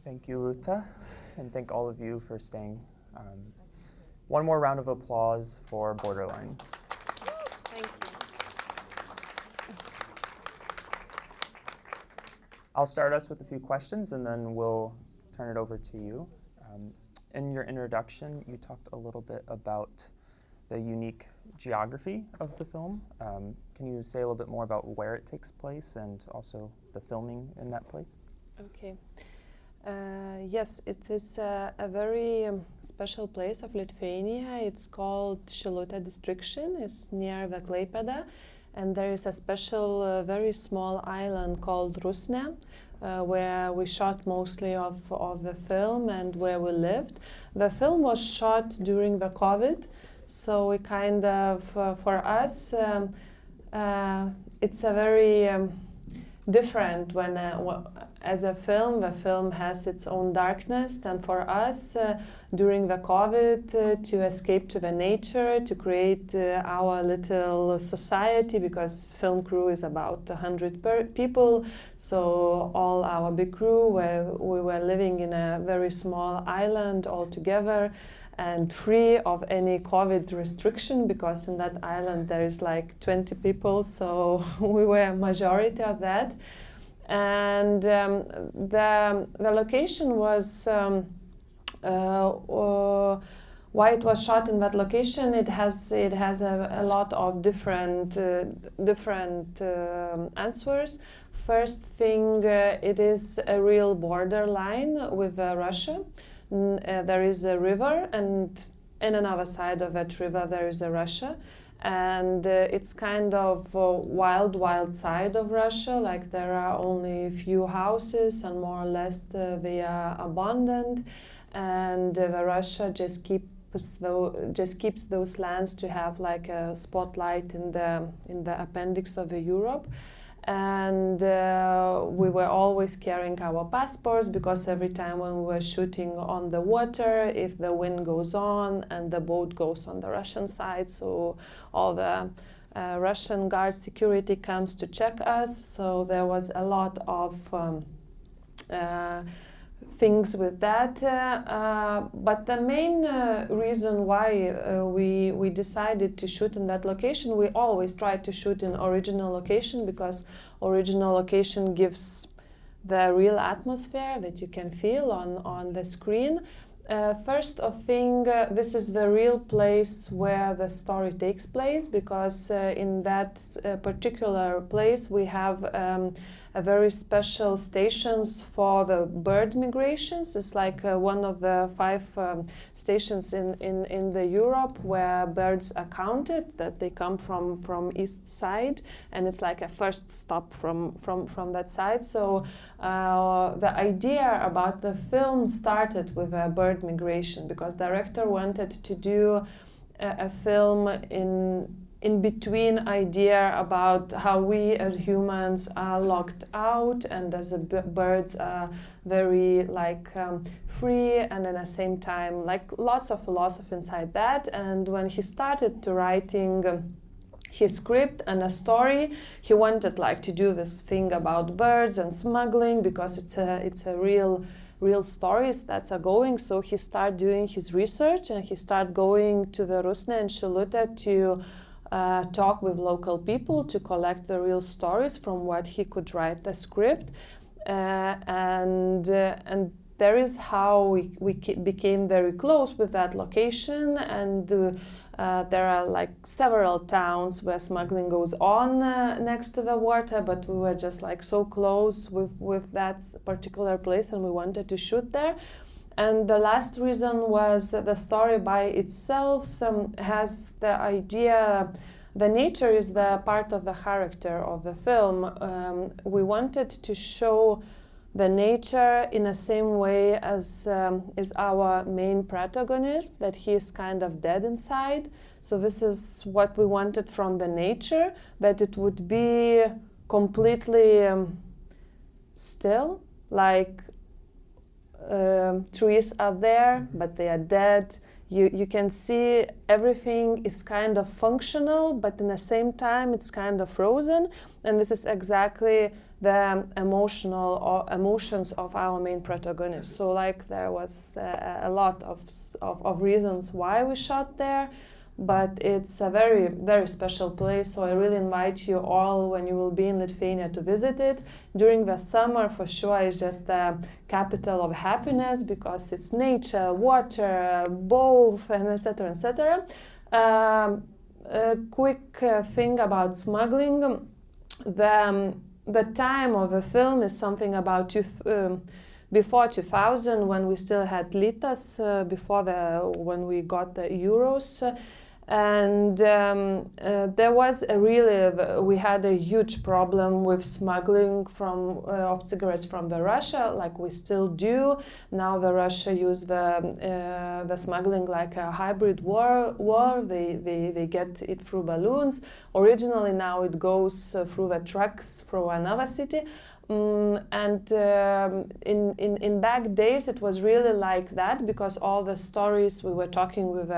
Thank you, Rūta, and thank all of you for staying. One more round of applause for Borderline. Thank you. I'll start us with a few questions and then we'll turn it over to you. In your introduction, you talked a little bit about the unique geography of the film. Can you say a little bit more about where it takes place and also the filming in that place? Okay. Yes, it is a very special place of Lithuania. It's called Šilutė distriction. It's near the Klaipėda, and there is a special, very small island called Rusnė, where we shot mostly of the film and where we lived. The film was shot during the COVID, so we kind of, for us, it's a very different when as a film, the film has its own darkness, and for us during the COVID to escape to the nature, to create our little society, because film crew is about 100 people, so all our big crew, we were living in a very small island all together and free of any COVID restriction, because in that island there is like 20 people, so we were a majority of that. And the location was why it was shot in that location. It has a lot of different answers. First thing, it is a real borderline with Russia. There is a river, and in another side of that river there is a Russia. And it's kind of a wild side of Russia, like there are only a few houses and more or less they are abandoned, and Russia just keeps those lands to have like a spotlight in the appendix of Europe. And we were always carrying our passports, because every time when we were shooting on the water, if the wind goes on and the boat goes on the Russian side, so all the Russian guard security comes to check us. So there was a lot of things with that, but the main reason why we decided to shoot in that location, we always try to shoot in original location, because original location gives the real atmosphere that you can feel on the screen. First of thing, this is the real place where the story takes place, because in that particular place we have a very special stations for the bird migrations. It's like one of the 5 stations in the Europe where birds are counted, that they come from east side, and it's like a first stop from that side. So the idea about the film started with a bird migration, because director wanted to do a film in between idea about how we as humans are locked out, and as birds are very like free, and at the same time like lots of philosophy inside that. And when he started to writing his script and a story, he wanted like to do this thing about birds and smuggling, because it's a real stories that are going. So he started doing his research, and he started going to the Rusnė and Šilutė to talk with local people, to collect the real stories from what he could write the script, and there is how we became very close with that location. And there are like several towns where smuggling goes on next to the water, but we were just like so close with that particular place, and we wanted to shoot there. And the last reason was the story by itself has the idea, the nature is the part of the character of the film. We wanted to show the nature in the same way as is our main protagonist, that he is kind of dead inside. So this is what we wanted from the nature, that it would be completely still, like trees are there, but they are dead. you can see everything is kind of functional, but in the same time it's kind of frozen, and this is exactly the emotions of our main protagonist. So like there was a lot of reasons why we shot there, but it's a very, very special place, so I really invite you all, when you will be in Lithuania, to visit it. During the summer, for sure, it's just the capital of happiness, because it's nature, water, both, and etc., etc. A quick thing about smuggling. The time of the film is something about before 2000, when we still had litas, when we got the euros. And there was we had a huge problem with smuggling of cigarettes from Russia, like we still do. Now Russia use the smuggling like a hybrid war. They get it through balloons. Originally, now it goes through the trucks through another city. And in back days it was really like that, because all the stories, we were talking with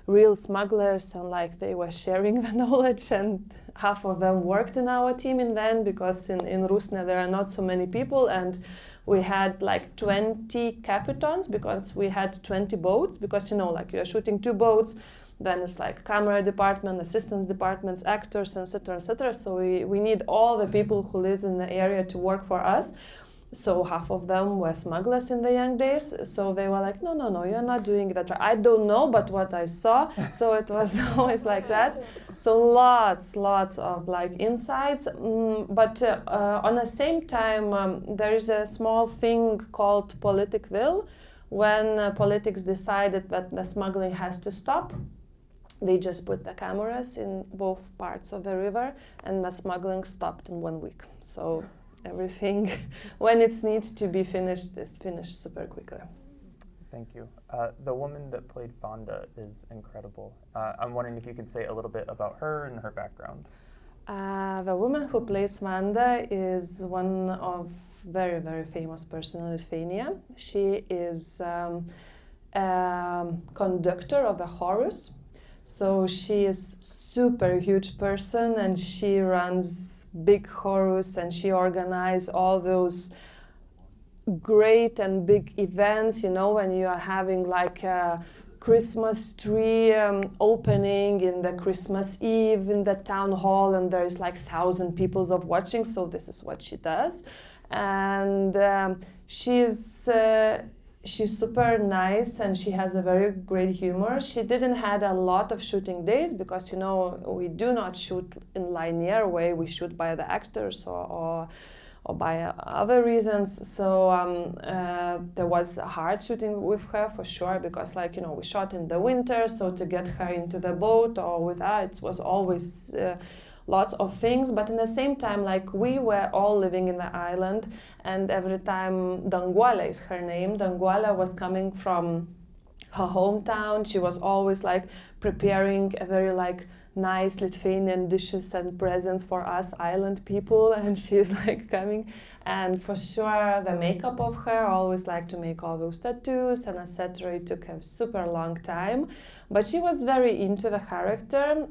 real smugglers, and like they were sharing the knowledge, and half of them worked in our team in the end, because in Rusne there are not so many people, and we had like 20 capitans, because we had 20 boats, because like you are shooting 2 boats, then it's like camera department, assistance departments, actors, etc., etc. So we need all the people who live in the area to work for us. So half of them were smugglers in the young days. So they were like, no, you're not doing that. I don't know, but what I saw. So it was always like that. So lots of like insights. But on the same time, there is a small thing called politic will. When politics decided that the smuggling has to stop, they just put the cameras in both parts of the river, and the smuggling stopped in 1 week. So everything, when it needs to be finished, is finished super quickly. Thank you. The woman that played Vanda is incredible. I'm wondering if you could say a little bit about her and her background. The woman who plays Vanda is one of very, very famous person in Lithuania. She is conductor of a chorus. So she is super huge person, and she runs big chorus, and she organizes all those great and big events, when you are having like a Christmas tree opening in the Christmas Eve in the town hall, and there is like 1,000 people watching. So this is what she does, and she's super nice, and she has a very great humor. She didn't had a lot of shooting days, because we do not shoot in linear way. We shoot by the actors or by other reasons. So there was hard shooting with her for sure, because we shot in the winter, so to get her into the boat or with her, it was always lots of things. But in the same time, we were all living in the island, and every time Danguolė is her name, Danguolė was coming from her hometown. She was always preparing a very nice Lithuanian dishes and presents for us island people, and she's coming. And for sure the makeup of her, always to make all those tattoos and etc. It took a super long time, but she was very into the character.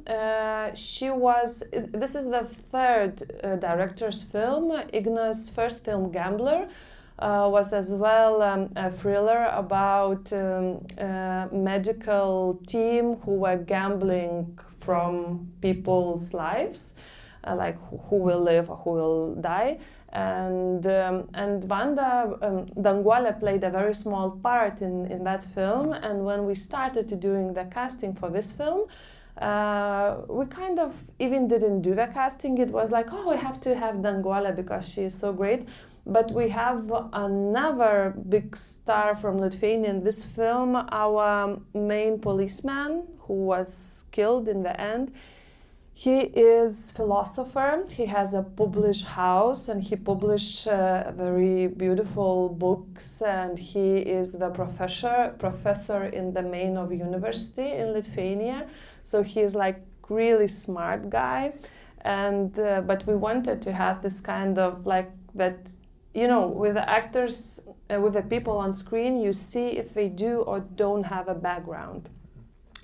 This is the third director's film. Igna's first film, Gambler, was as well a thriller about a medical team who were gambling from people's lives, who will live or who will die. And Vanda, Danguolė played a very small part in that film. And when we started doing the casting for this film, we kind of even didn't do the casting. It was we have to have Danguolė because she is so great. But we have another big star from Lithuania in this film, our main policeman who was killed in the end. He is philosopher. He has a published house, and he published very beautiful books, and he is the professor in the main of university in Lithuania. So he is really smart guy, and but we wanted to have this kind of that. With the actors, with the people on screen, you see if they do or don't have a background.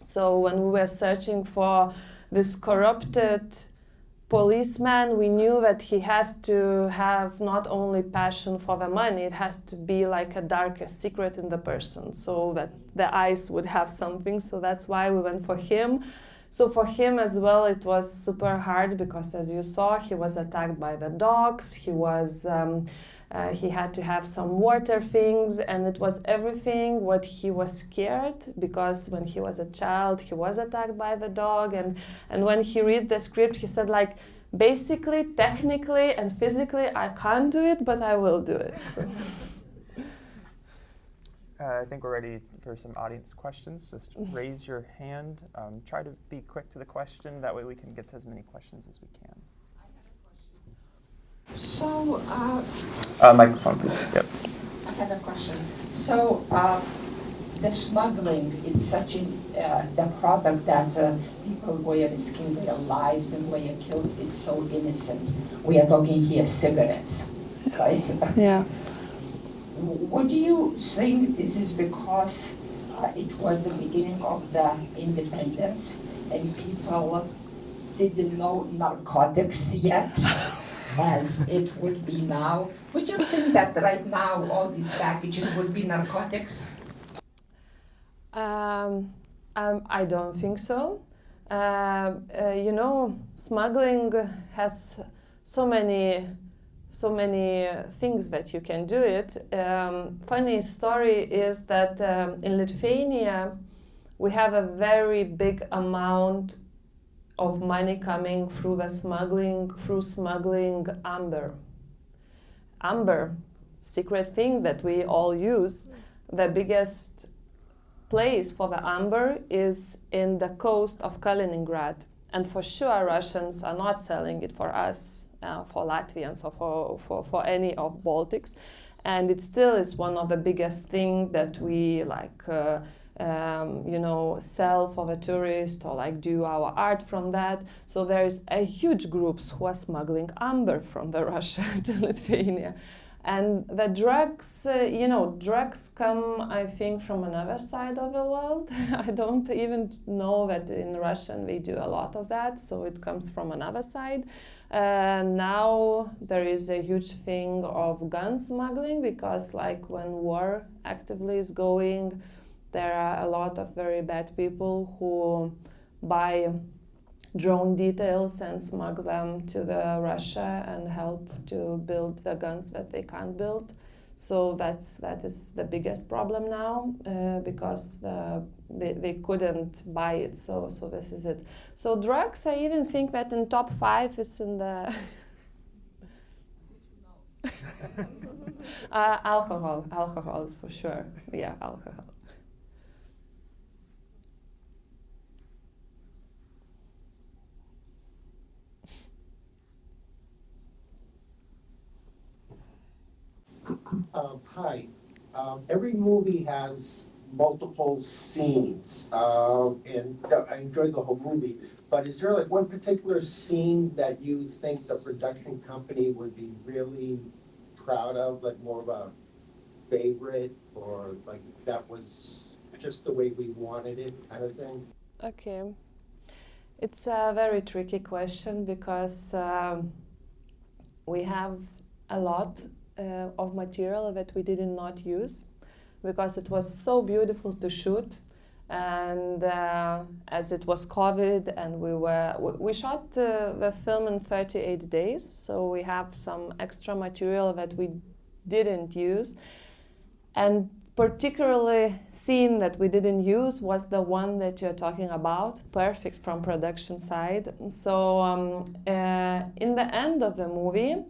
So when we were searching for this corrupted policeman, we knew that he has to have not only passion for the money, it has to be like a darkest secret in the person, so that the eyes would have something. So that's why we went for him. So for him as well, it was super hard because, as you saw, he was attacked by the dogs. He had to have some water things, and it was everything what he was scared, because when he was a child, he was attacked by the dog. And when he read the script, he said, like, basically, technically, and physically, I can't do it, but I will do it. So. I think we're ready for some audience questions. Just raise your hand. Try to be quick to the question. That way we can get to as many questions as we can. So, microphone, please. Yep. I have a question. So, the smuggling is such the product that people were risking their lives and were killed. It's so innocent. We are talking here cigarettes, right? Yeah. Would you think this is because it was the beginning of the independence and people didn't know narcotics yet? As it would be now. Would you think that right now all these packages would be narcotics? I don't think so. Smuggling has so many things that you can do it. Funny story is that in Lithuania we have a very big amount of money coming through smuggling amber. Amber, secret thing that we all use. The biggest place for the amber is in the coast of Kaliningrad. And for sure Russians are not selling it for us, for Latvians or for any of Baltics. And it still is one of the biggest things that we sell for the tourist, or do our art from that. So there is a huge groups who are smuggling amber from the Russia to Lithuania. And the drugs, drugs come, I think, from another side of the world. I don't even know that in Russian they do a lot of that, so it comes from another side. Now there is a huge thing of gun smuggling, because when war actively is going, there are a lot of very bad people who buy drone details and smuggle them to Russia and help to build the guns that they can't build. So that is the biggest problem now, because they couldn't buy it. So this is it. So drugs, I even think that in top 5 is in the alcohol. Alcohol is for sure. Yeah, alcohol. Hi. Every movie has multiple scenes, and I enjoyed the whole movie. But is there one particular scene that you think the production company would be really proud of, more of a favorite, or that was just the way we wanted it, kind of thing? Okay. It's a very tricky question, because we have a lot of material that we did not use, because it was so beautiful to shoot, and as it was COVID, and we shot the film in 38 days, so we have some extra material that we didn't use. And particularly scene that we didn't use was the one that you're talking about, perfect from production side. So in the end of the movie,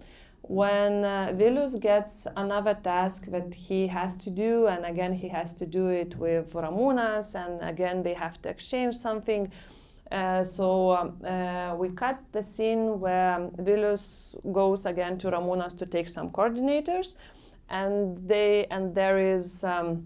when Vilius gets another task that he has to do, and again he has to do it with Ramūnas, and again they have to exchange something. So we cut the scene where Vilius goes again to Ramūnas to take some coordinators, and there is a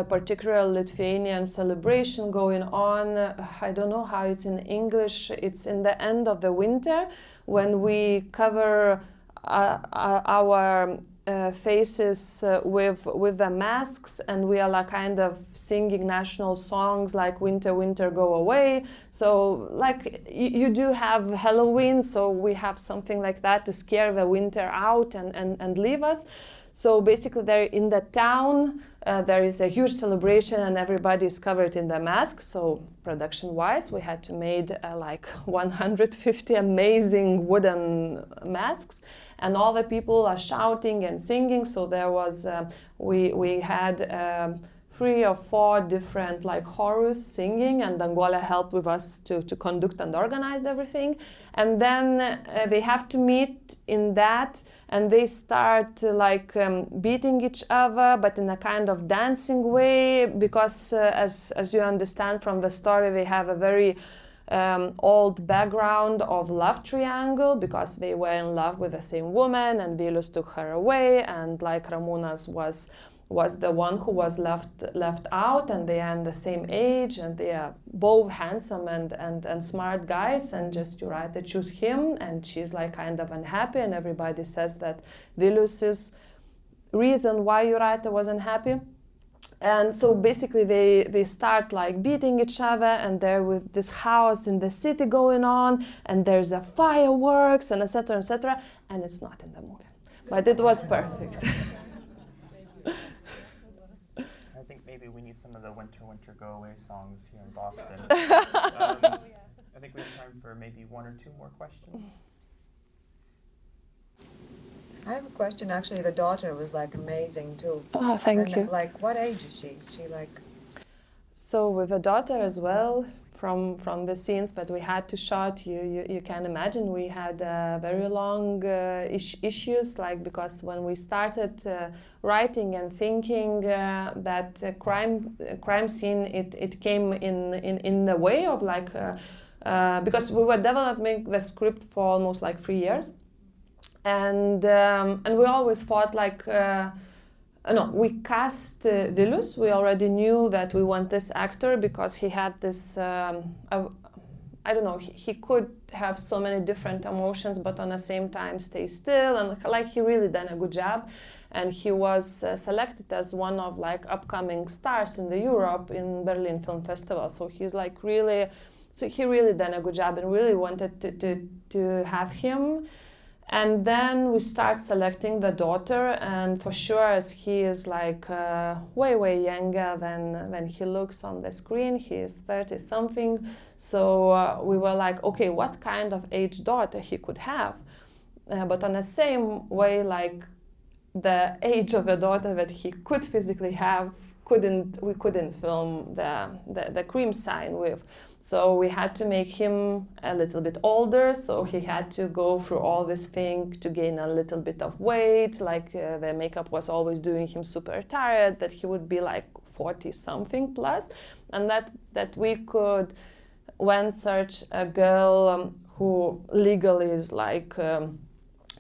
particular Lithuanian celebration going on. I don't know how it's in English. It's in the end of the winter when we cover our faces with the masks, and we are like kind of singing national songs like "Winter, Winter, Go Away." So like you do have Halloween, so we have something like that to scare the winter out and leave us. So basically, there in the town, there is a huge celebration, and everybody is covered in the masks. So production-wise, we had to make like 150 amazing wooden masks, and all the people are shouting and singing. So there was we had 3 or 4 different like chorus singing, and Danguolė helped with us to conduct and organize everything. And then they have to meet in that, and they start like beating each other, but in a kind of dancing way, because as you understand from the story, they have a very old background of love triangle, because they were in love with the same woman, and Vilius took her away, and like Ramūnas was the one who was left out, and they are in the same age, and they are both handsome and smart guys, and just Jūratė choose him, and she's like kind of unhappy, and everybody says that Vilius is reason why Jūratė was unhappy. And so basically they start like beating each other, and they're with this house in the city going on, and there's a fireworks and etc., and it's not in the movie, but it was perfect. I think maybe we need some of the Winter, Winter, Go Away songs here in Boston. I think we have time for maybe 1 or 2 more questions. I have a question. Actually, the daughter was like amazing too. Oh, thank you. Like, what age is she? Is she like? So with a daughter as well, from the scenes that we had to shot, you can imagine we had very long issues, like because when we started writing and thinking that crime scene, it came in the way of like because we were developing the script for almost like 3 years, and we always thought like. No, we cast Vilius. We already knew that we want this actor because he had this, I don't know, he could have so many different emotions, but on the same time stay still, and like he really done a good job. And he was selected as one of like upcoming stars in the Europe in Berlin Film Festival. So he's like really, so he really done a good job, and really wanted to have him. And then we start selecting the daughter, and for sure, as he is like way younger than he looks on the screen, he is 30 something. So we were like, okay, what kind of age daughter he could have? But on the same way, like the age of a daughter that he could physically have, we couldn't film the cream sign with. So we had to make him a little bit older, so he had to go through all this thing to gain a little bit of weight, like the makeup was always doing him super tired, that he would be like 40 something plus, and that we could, when search a girl who legally is like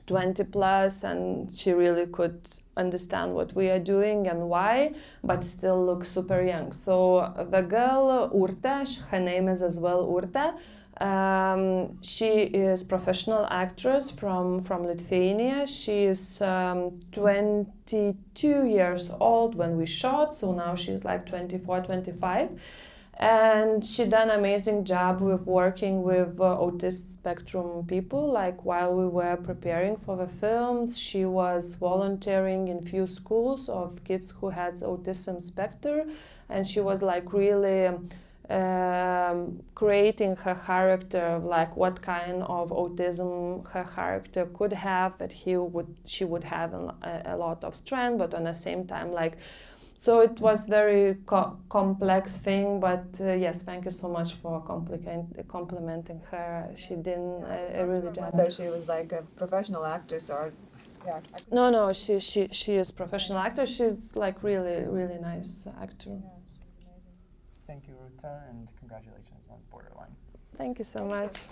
20 plus, and she really could understand what we are doing and why, but still look super young. So the girl Rūta, her name is as well Rūta. She is professional actress from Lithuania. She is 22 years old when we shot, so now she's like 24, 25. And she done an amazing job with working with autistic spectrum people. Like while we were preparing for the films, she was volunteering in few schools of kids who had autism spectrum, and she was like really creating her character, like what kind of autism her character could have, that she would have a lot of strength, but on the same time like. So it was very complex thing, but yes, thank you so much for complimenting her. She did a really job. Whether she was like a professional actress or, yeah. No, she is professional actor. She's like really nice actor. Yeah, she's amazing. Thank you, Rūta, and congratulations on Borderline. Thank you so much.